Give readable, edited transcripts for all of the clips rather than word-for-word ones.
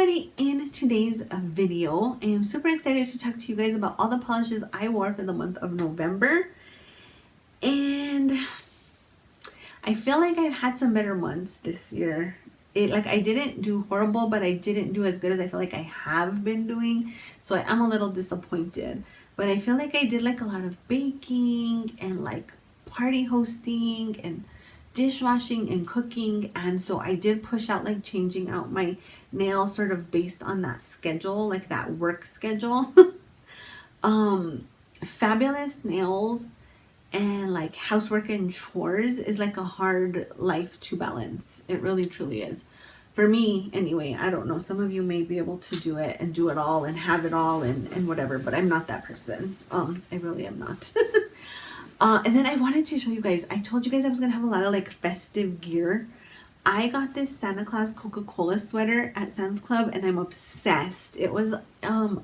everybody, in today's video I am super excited to talk to you guys about all the polishes I wore for the month of November, and I feel like I've had some better months this year. I didn't do horrible, but I didn't do as good as I feel like I have been doing, so I am a little disappointed. But I feel like I did like a lot of baking and like party hosting and dishwashing and cooking, and so I did push out like changing out my nails sort of based on that schedule, like that work schedule. Fabulous nails and like housework and chores is like a hard life to balance. It really truly is, for me anyway. I don't know, some of you may be able to do it and do it all and have it all and whatever, but I'm not that person. I really am not. And then I wanted to show you guys, I told you guys I was gonna have a lot of like festive gear. I got this Santa Claus Coca-Cola sweater at Sam's Club and I'm obsessed. It was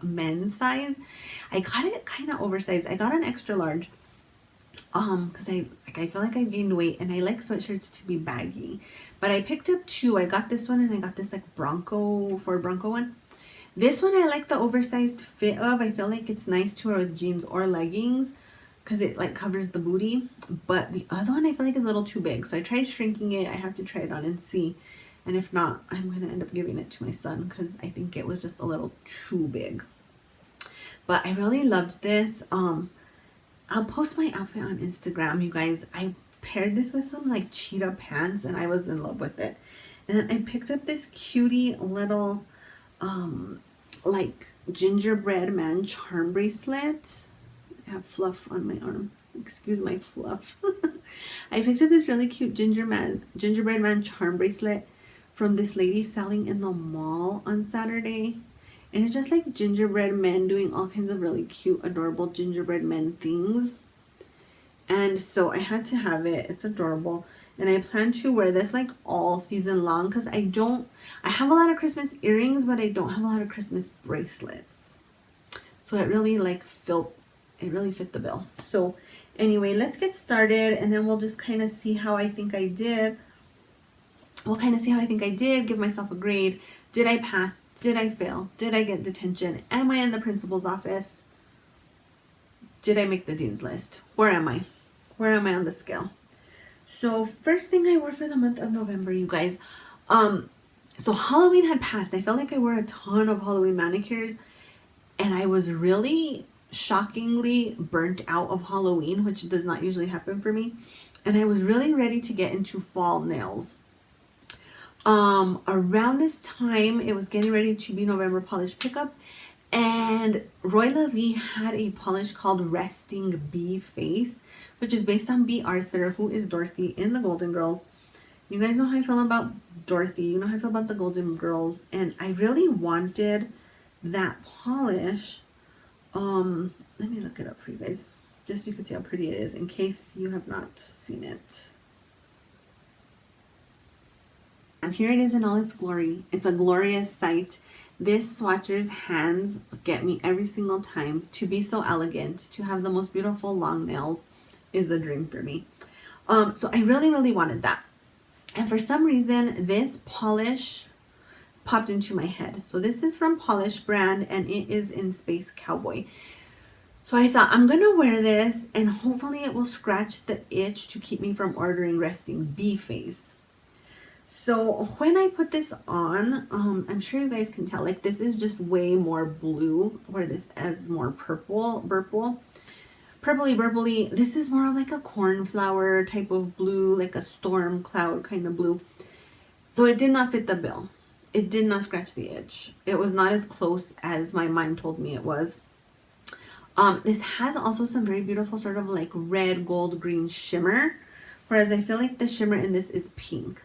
men's size. I got it kind of oversized. I got an extra large because I feel like I've gained weight and I like sweatshirts to be baggy. But I picked up two. I got this one and I got this like Ford Bronco one. This one I like the oversized fit of. I feel like it's nice to wear with jeans or leggings because it like covers the booty. But the other one I feel like is a little too big, so I tried shrinking it. I have to try it on and see, and if not, I'm gonna end up giving it to my son because I think it was just a little too big. But I really loved this. I'll post my outfit on Instagram, you guys. I paired this with some like cheetah pants and I was in love with it. And then I picked up this cutie little like gingerbread man charm bracelet. I have fluff on my arm. Excuse my fluff. I picked up this really cute gingerbread man charm bracelet from this lady selling in the mall on Saturday. And it's just like gingerbread men doing all kinds of really cute, adorable gingerbread men things. And so I had to have it. It's adorable. And I plan to wear this like all season long because I have a lot of Christmas earrings, but I don't have a lot of Christmas bracelets. So it really like really fit the bill. So anyway, let's get started and then we'll just kind of see how I think I did. Give myself a grade. Did I pass? Did I fail? Did I get detention? Am I in the principal's office? Did I make the dean's list? Where am I? Where am I on the scale? So first thing I wore for the month of November, you guys. So Halloween had passed. I felt like I wore a ton of Halloween manicures and I was really shockingly burnt out of Halloween, which does not usually happen for me. And I was really ready to get into fall nails. Around this time, it was getting ready to be November polish pickup, and Royla had a polish called Resting Bee Face, which is based on Bea Arthur, who is Dorothy in the Golden Girls. You guys know how I feel about Dorothy. You know how I feel about the Golden Girls, and I really wanted that polish. Let me look it up for you guys, just so you can see how pretty it is, in case you have not seen it. And here it is in all its glory. It's a glorious sight. This swatcher's hands get me every single time. To be so elegant, to have the most beautiful long nails is a dream for me. So I really, really wanted that. And for some reason, this polish popped into my head. So this is from Pahlish brand and it is in Space Cowboy. So I thought I'm gonna wear this and hopefully it will scratch the itch to keep me from ordering Resting Bee Face. So when I put this on, I'm sure you guys can tell, like this is just way more blue, where this is more purpley. This is more of like a cornflower type of blue, like a storm cloud kind of blue. So it did not fit the bill. It did not scratch the itch. It was not as close as my mind told me it was. This has also some very beautiful sort of like red, gold, green shimmer, whereas I feel like the shimmer in this is pink.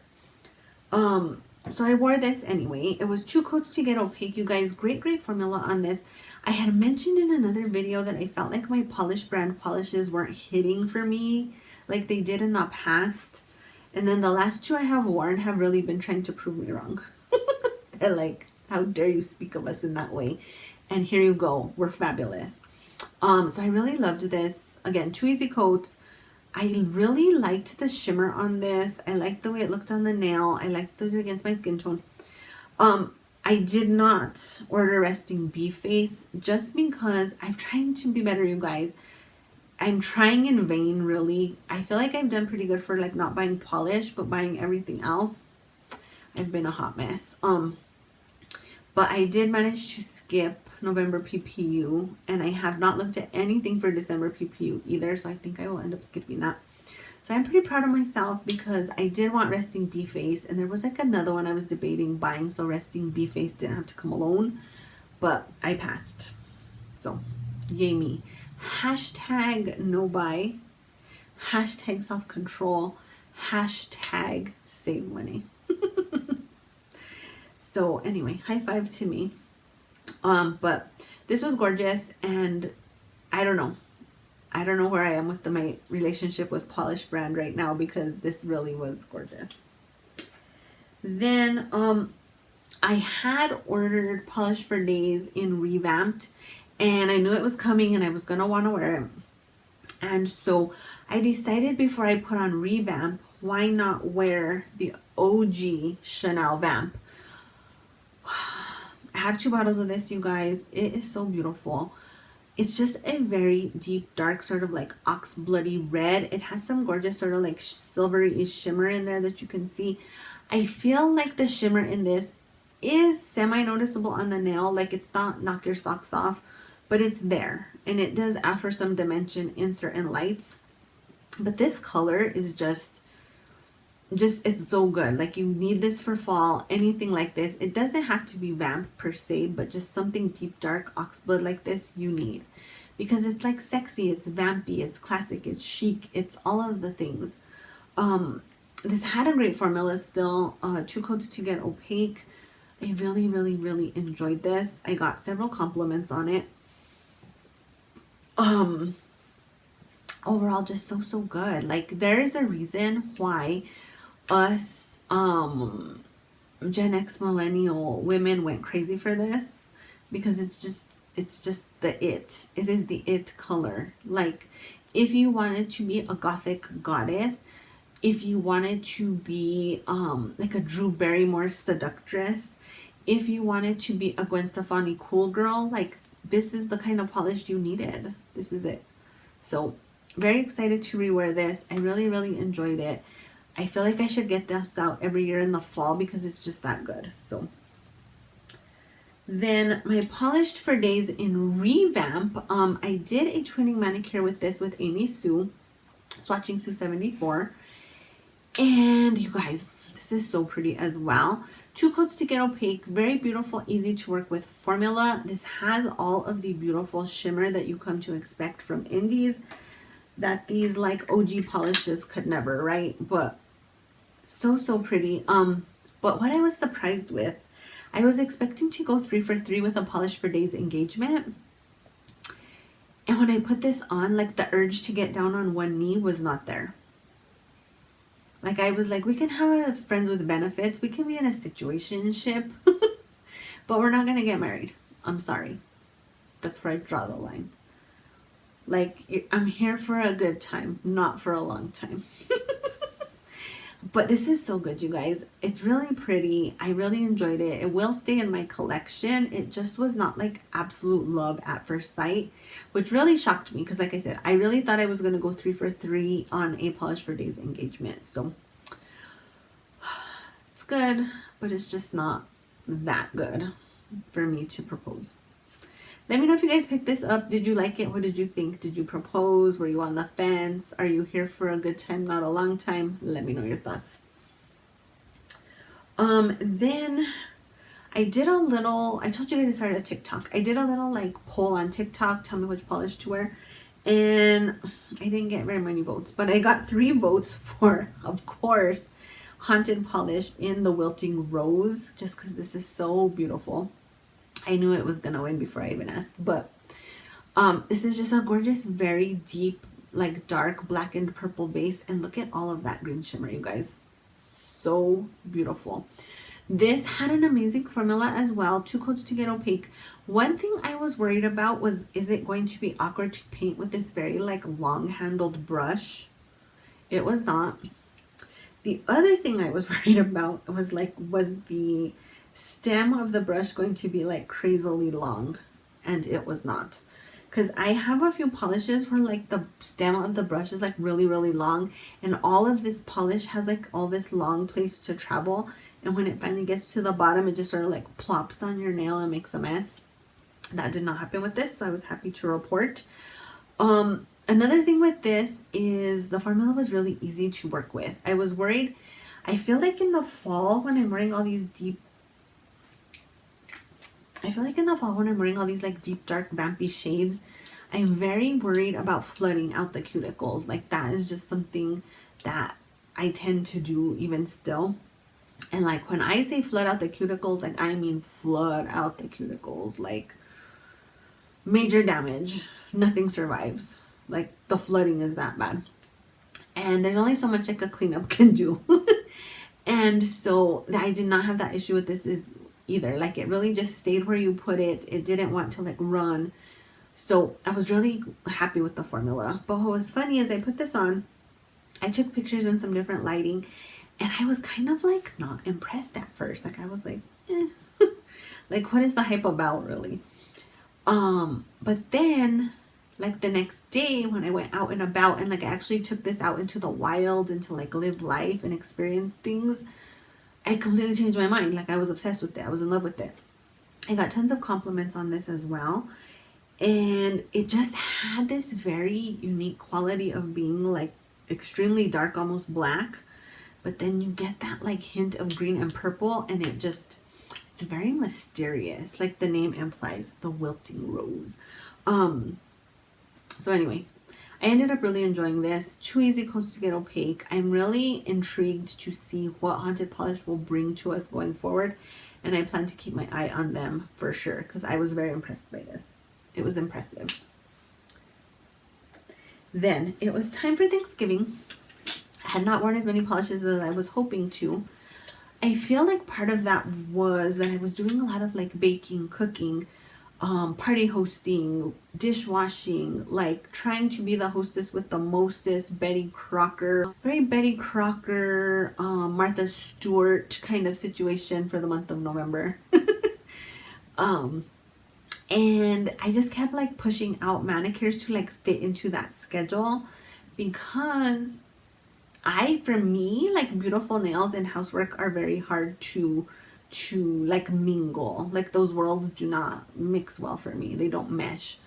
So I wore this anyway. It was 2 coats to get opaque, you guys. Great formula on this. I had mentioned in another video that I felt like my Pahlish brand polishes weren't hitting for me like they did in the past. And then the last 2 I have worn have really been trying to prove me wrong. They're like, how dare you speak of us in that way? And here you go. We're fabulous. So I really loved this. Again, 2 easy coats. I really liked the shimmer on this. I liked the way it looked on the nail. I liked it against my skin tone. I did not order resting bee face just because I'm trying to be better, you guys. I'm trying in vain, really. I feel like I've done pretty good for like not buying polish, but buying everything else. I've been a hot mess. But I did manage to skip November PPU, and I have not looked at anything for December PPU either, so I think I will end up skipping that. So I'm pretty proud of myself because I did want resting bee face, and there was like another one I was debating buying, so resting bee face didn't have to come alone, but I passed. So yay me. Hashtag no buy, hashtag self-control, hashtag save money. So anyway, high five to me. But this was gorgeous, and I don't know. I don't know where I am with my relationship with Pahlish brand right now, because this really was gorgeous. Then I had ordered Pahlish for Days in Revamped, and I knew it was coming and I was gonna want to wear it. And so I decided before I put on Revamp, why not wear the OG Chanel Vamp. I have 2 bottles of this, you guys. It is so beautiful. It's just a very deep, dark, sort of like ox bloody red. It has some gorgeous sort of like silvery shimmer in there that you can see. I feel like the shimmer in this is semi-noticeable on the nail. Like, it's not knock your socks off, but it's there. And it does offer some dimension in certain lights. But this color is just it's so good. Like, you need this for fall, anything like this. It doesn't have to be Vamp per se, but just something deep, dark, oxblood like this you need, because it's like sexy, it's vampy, it's classic, it's chic, it's all of the things. This had a great formula still. 2 coats to get opaque. I really, really, really enjoyed this. I got several compliments on it. Overall, just so good. Like, there is a reason why us Gen X millennial women went crazy for this, because it's just the it is the it color. Like, if you wanted to be a gothic goddess, if you wanted to be like a Drew Barrymore seductress, if you wanted to be a Gwen Stefani cool girl, like, this is the kind of polish you needed. This is it. So very excited to rewear this. I really, really enjoyed it. I feel like I should get this out every year in the fall because it's just that good. So then my Polished for Days in Revamp. I did a twinning manicure with this with Amy Sue, Swatching Sue 74. And you guys, this is so pretty as well. 2 coats to get opaque. Very beautiful, easy to work with formula. This has all of the beautiful shimmer that you come to expect from indies, that these like OG polishes could never, right? But so pretty. But what I was surprised with, I was expecting to go 3 for 3 with a Polish for Days engagement, and when I put this on, like, the urge to get down on one knee was not there. Like, I was like, we can have friends with benefits, we can be in a situationship, but we're not gonna get married. I'm sorry, that's where I draw the line. Like, I'm here for a good time, not for a long time. But this is so good, you guys. It's really pretty. I really enjoyed it. It will stay in my collection. It just was not like absolute love at first sight, which really shocked me, because like I said, I really thought I was going to go 3 for 3 on a Polish for Days engagement. So it's good, but it's just not that good for me to propose. Let me know if you guys picked this up. Did you like it? What did you think? Did you propose? Were you on the fence? Are you here for a good time, not a long time? Let me know your thoughts. Then I did a little, I told you guys I started a TikTok. I did a little like poll on TikTok, tell me which polish to wear. And I didn't get very many votes, but I got 3 votes for, of course, Haunted Polish in the Wilting Rose, just because this is so beautiful. I knew it was going to win before I even asked, but this is just a gorgeous, very deep, like dark black and purple base, and look at all of that green shimmer, you guys. So beautiful. This had an amazing formula as well. 2 coats to get opaque. One thing I was worried about was, is it going to be awkward to paint with this very like long handled brush? It was not. The other thing I was worried about was the stem of the brush going to be like crazily long, and it was not. Because I have a few polishes where like the stem of the brush is like really, really long, and all of this polish has like all this long place to travel, and when it finally gets to the bottom, it just sort of like plops on your nail and makes a mess. That did not happen with this, so I was happy to report. Another thing with this is the formula was really easy to work with. I was worried, I feel like in the fall when I'm wearing all these deep, like deep dark vampy shades, I'm very worried about flooding out the cuticles. Like that is just something that I tend to do even still. And like when I say flood out the cuticles, like I mean flood out the cuticles, like major damage, nothing survives. Like the flooding is that bad. And there's only so much like a cleanup can do. And so I did not have that issue with this either. Like it really just stayed where you put it. It didn't want to like run. So I was really happy with the formula. But what was funny is I put this on, I took pictures in some different lighting, and I was kind of like not impressed at first. Like I was like, like what is the hype about really? But then like the next day when I went out and about and like I actually took this out into the wild and to like live life and experience things, I completely changed my mind. Like I was obsessed with it. I was in love with it. I got tons of compliments on this as well. And it just had this very unique quality of being like extremely dark, almost black. But then you get that like hint of green and purple, and it's very mysterious. Like the name implies, the wilting rose. So anyway, I ended up really enjoying this. 2 easy coats to get opaque. I'm really intrigued to see what Haunted Polish will bring to us going forward. And I plan to keep my eye on them for sure, because I was very impressed by this. It was impressive. Then it was time for Thanksgiving. I had not worn as many polishes as I was hoping to. I feel like part of that was that I was doing a lot of like baking, cooking, party hosting, dishwashing, like trying to be the hostess with the mostest, Betty Crocker, very Betty Crocker, Martha Stewart kind of situation for the month of November. And I just kept like pushing out manicures to like fit into that schedule, because for me, like beautiful nails and housework are very hard to like mingle. Like those worlds do not mix well for me. They don't mesh.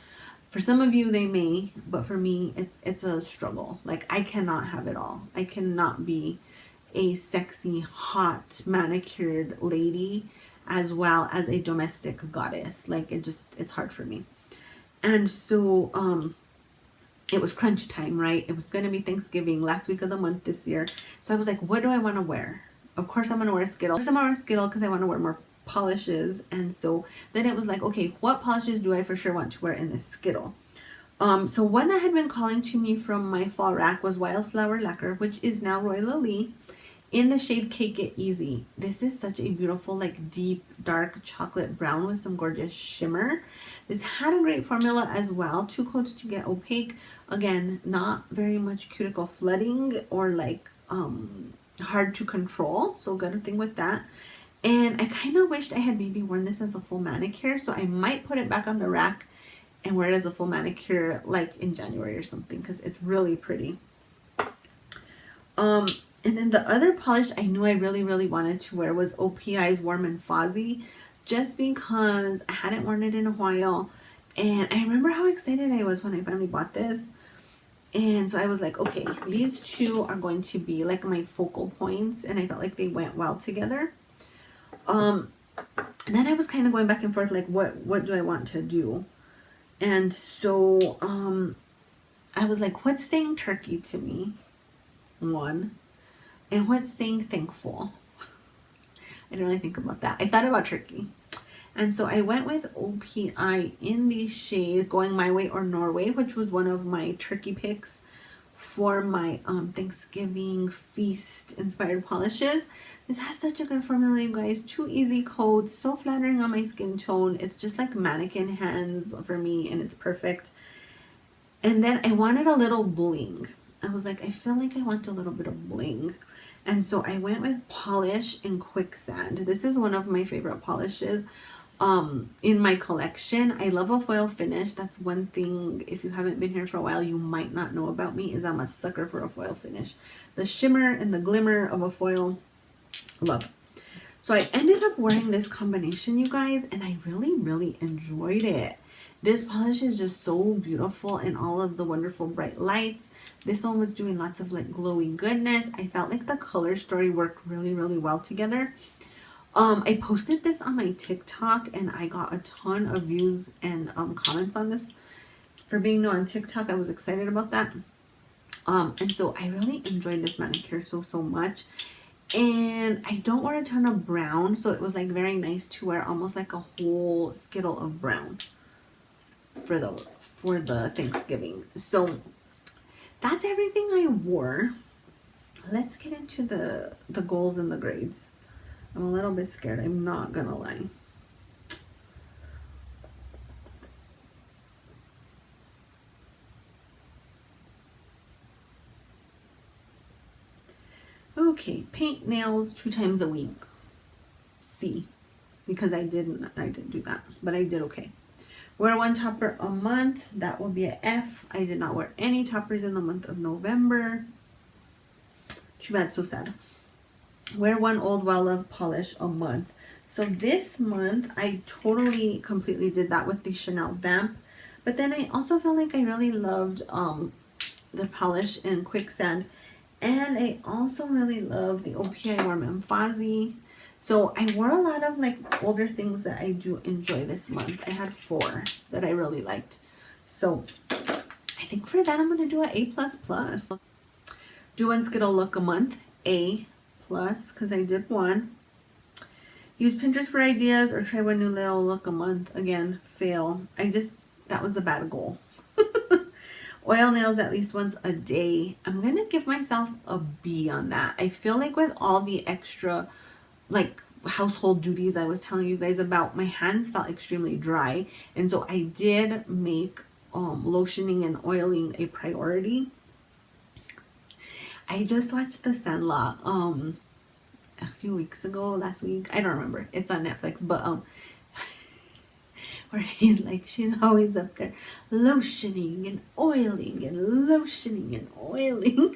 For some of you they may, but for me it's a struggle. Like I cannot have it all. I cannot be a sexy, hot, manicured lady as well as a domestic goddess. Like it's hard for me. And so it was crunch time, right? It was going to be Thanksgiving, last week of the month this year. So I was like, what do I want to wear? Of course I'm going to wear skittle. Of course I'm going to wear skittle because I want to wear more polishes. And so then it was like, okay, what polishes do I for sure want to wear in this skittle? So one that had been calling to me from my fall rack was Wildflower Lacquer, which is now Royla in the shade Cake It Easy. This is such a beautiful, like deep, dark chocolate brown with some gorgeous shimmer. This had a great formula as well. 2 coats to get opaque. Again, not very much cuticle flooding or like hard to control. So good thing with that. And I kind of wished I had maybe worn this as a full manicure. So I might put it back on the rack and wear it as a full manicure like in January or something, because it's really pretty. And then the other polish I knew I really, really wanted to wear was OPI's Warm And Fozzy, just because I hadn't worn it in a while. And I remember how excited I was when I finally bought this. And so I was like, okay, these two are going to be like my focal points. And I felt like they went well together. And then I was kind of going back and forth, like, what do I want to do? And so I was like, what's saying turkey to me? One. And what's saying thankful? I didn't really think about that. I thought about turkey. And so I went with OPI in the shade Going My Way or Norway, which was one of my turkey picks for my Thanksgiving feast inspired polishes. This has such a good formula, you guys. 2 easy coats, so flattering on my skin tone. It's just like mannequin hands for me, and it's perfect. And then I wanted a little bling. I was like, I feel like I want a little bit of bling. And so I went with Pahlish and Quicksand. This is one of my favorite polishes in my collection. I love a foil finish. That's one thing, if you haven't been here for a while, you might not know about me, is I'm a sucker for a foil finish. The shimmer and the glimmer of a foil, love. So I ended up wearing this combination, you guys, and I really enjoyed it. This polish is just so beautiful in all of the wonderful bright lights. This one was doing lots of like glowy goodness. I felt like the color story worked really well together. I posted this on my TikTok and I got a ton of views and comments on this. For being new on TikTok, I was excited about that. And so I really enjoyed this manicure so much. And I don't wear a ton of brown, so it was like very nice to wear almost like a whole skittle of brown for the Thanksgiving. So that's everything I wore. Let's get into the goals and the grades. I'm a little bit scared, I'm not gonna lie. Okay, paint nails 2 times a week. C, because I didn't do that, but I did okay. Wear 1 topper a month, that will be an F. I did not wear any toppers in the month of November. Too bad, so sad. Wear 1 old well-loved polish a month. So this month, I totally, completely did that with the Chanel Vamp. But then I also felt like I really loved the Pahlish and Quicksand. And I also really love the OPI Warm And Fozzy. So I wore a lot of like older things that I do enjoy this month. I had 4 that I really liked. So I think for that I'm going to do an A++. Do 1 skittle look a month, A+, because I did 1. Use Pinterest for ideas or try 1 new little look a month. Again, fail. That was a bad goal. Oil nails at least once a day. I'm going to give myself a B on that. I feel like with all the extra like household duties I was telling you guys about, my hands felt extremely dry. And so I did make lotioning and oiling a priority. I just watched The Sandlot a few weeks ago, last week. I don't remember. It's on Netflix, but where he's like, she's always up there lotioning and oiling and lotioning and oiling.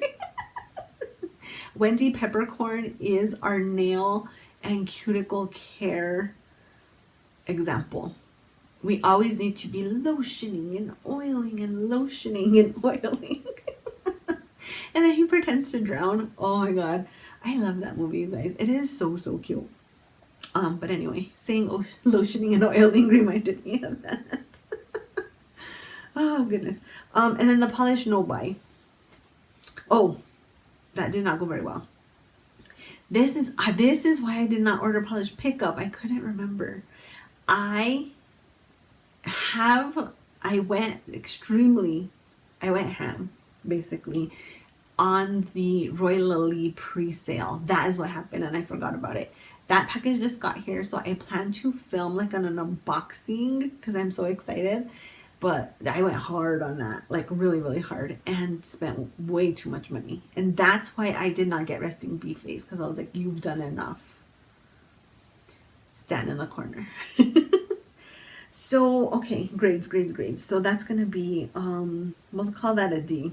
Wendy Peppercorn is our nail and cuticle care example. We always need to be lotioning and oiling and lotioning and oiling. And then he pretends to drown. Oh my god. I love that movie, you guys. It is so cute. But anyway, saying lotioning and oiling reminded me of that. Oh goodness. And then the Pahlish no buy. Oh, that did not go very well. This is why I did not order Pahlish pickup. I couldn't remember. I went ham basically on the Royla pre-sale. That is what happened, and I forgot about it. That package just got here, so I plan to film like an unboxing because I'm so excited. But I went hard on that, like really hard, and spent way too much money. And that's why I did not get resting bee face, because I was like, you've done enough. Stand in the corner. So, okay, grades. So that's going to be, we'll call that a D.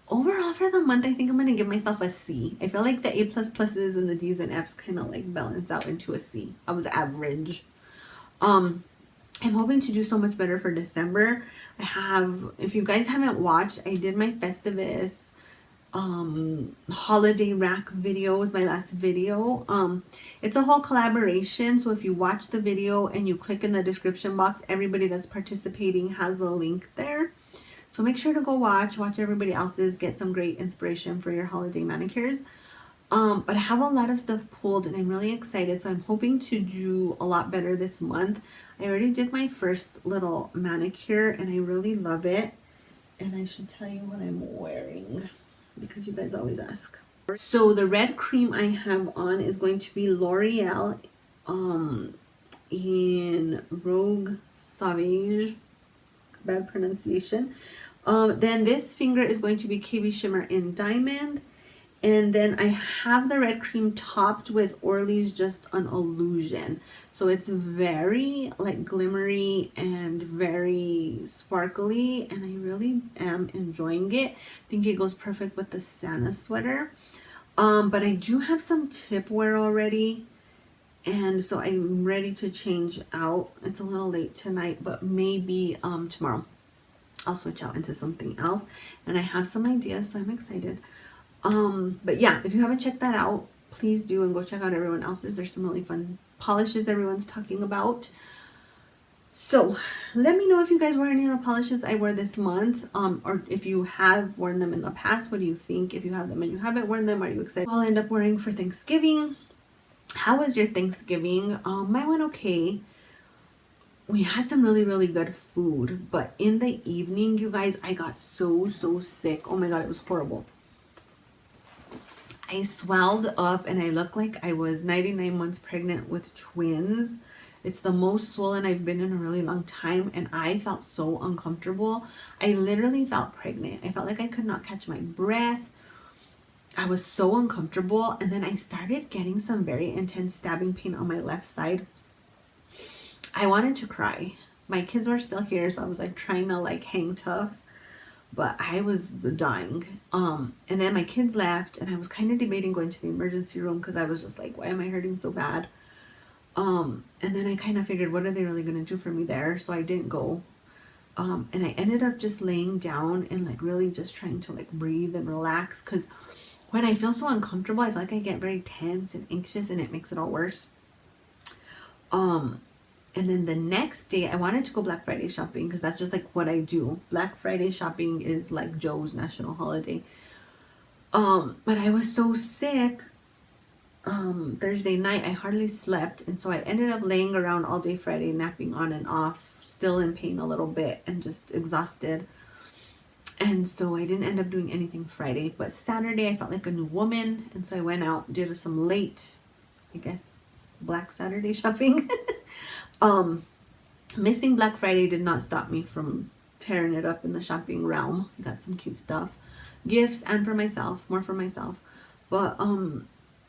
Overall for the month, I think I'm going to give myself a C. I feel like the A++s and the Ds and Fs kind of like balance out into a C. I was average. I'm hoping to do so much better for December. If you guys haven't watched, I did my Festivus holiday rack videos, my last video. It's a whole collaboration, so if you watch the video and you click in the description box, everybody that's participating has a link there. So make sure to go watch everybody else's, get some great inspiration for your holiday manicures. But I have a lot of stuff pulled and I'm really excited, so I'm hoping to do a lot better this month. I already did my first little manicure and I really love it. And I should tell you what I'm wearing because you guys always ask. So the red cream I have on is going to be L'Oreal in Rogue Sauvage. Bad pronunciation. Then this finger is going to be KB Shimmer in Diamond. And then I have the red cream topped with Orly's Just an Illusion. So it's very like glimmery and very sparkly, and I really am enjoying it. I think it goes perfect with the Santa sweater. But I do have some tip wear already, and so I'm ready to change out. It's a little late tonight, but maybe tomorrow I'll switch out into something else, and I have some ideas, so I'm excited. But yeah, if you haven't checked that out, please do, and go check out everyone else's. There's some really fun polishes everyone's talking about. So let me know if you guys wear any of the polishes I wear this month, or if you have worn them in the past. What do you think? If you have them and you haven't worn them, are you excited? I'll end up wearing for Thanksgiving. How was your Thanksgiving? Mine went okay. We had some really, really good food, but in the evening, you guys, I got so sick. Oh my God, it was horrible. I swelled up and I looked like I was 99 months pregnant with twins. It's the most swollen I've been in a really long time, and I felt so uncomfortable. I literally felt pregnant. I felt like I could not catch my breath. I was so uncomfortable, and then I started getting some very intense stabbing pain on my left side. I wanted to cry. My kids were still here, so I was like trying to like hang tough, but I was dying. And then my kids left, and I was kind of debating going to the emergency room because I was just like, why am I hurting so bad? And then I kind of figured, what are they really going to do for me there? So I didn't go. And I ended up just laying down and like really just trying to like breathe and relax, because when I feel so uncomfortable, I feel like I get very tense and anxious, and it makes it all worse. And then the next day, I wanted to go Black Friday shopping because that's just like what I do. Black Friday shopping is like Joe's national holiday. But I was so sick Thursday night, I hardly slept, and so I ended up laying around all day Friday, napping on and off, still in pain a little bit and just exhausted. And so I didn't end up doing anything Friday, but Saturday I felt like a new woman, and so I went out, did some late, I guess, Black Saturday shopping. Missing Black Friday did not stop me from tearing it up in the shopping realm. I got some cute stuff, gifts, and for myself, more for myself. But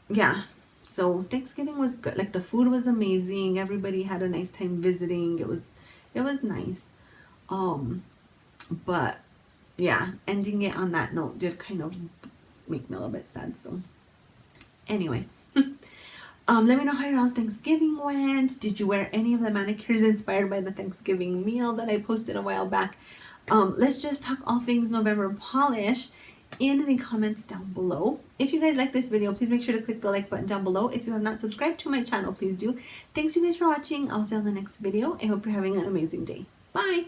yeah, so Thanksgiving was good. Like the food was amazing. Everybody had a nice time visiting. It was nice. But yeah, ending it on that note did kind of make me a little bit sad. So anyway, let me know how your all's Thanksgiving went. Did you wear any of the manicures inspired by the Thanksgiving meal that I posted a while back? Let's just talk all things November polish in the comments down below. If you guys like this video, please make sure to click the like button down below. If you have not subscribed to my channel, please do. Thanks you guys for watching. I'll see you on the next video. I hope you're having an amazing day. Bye.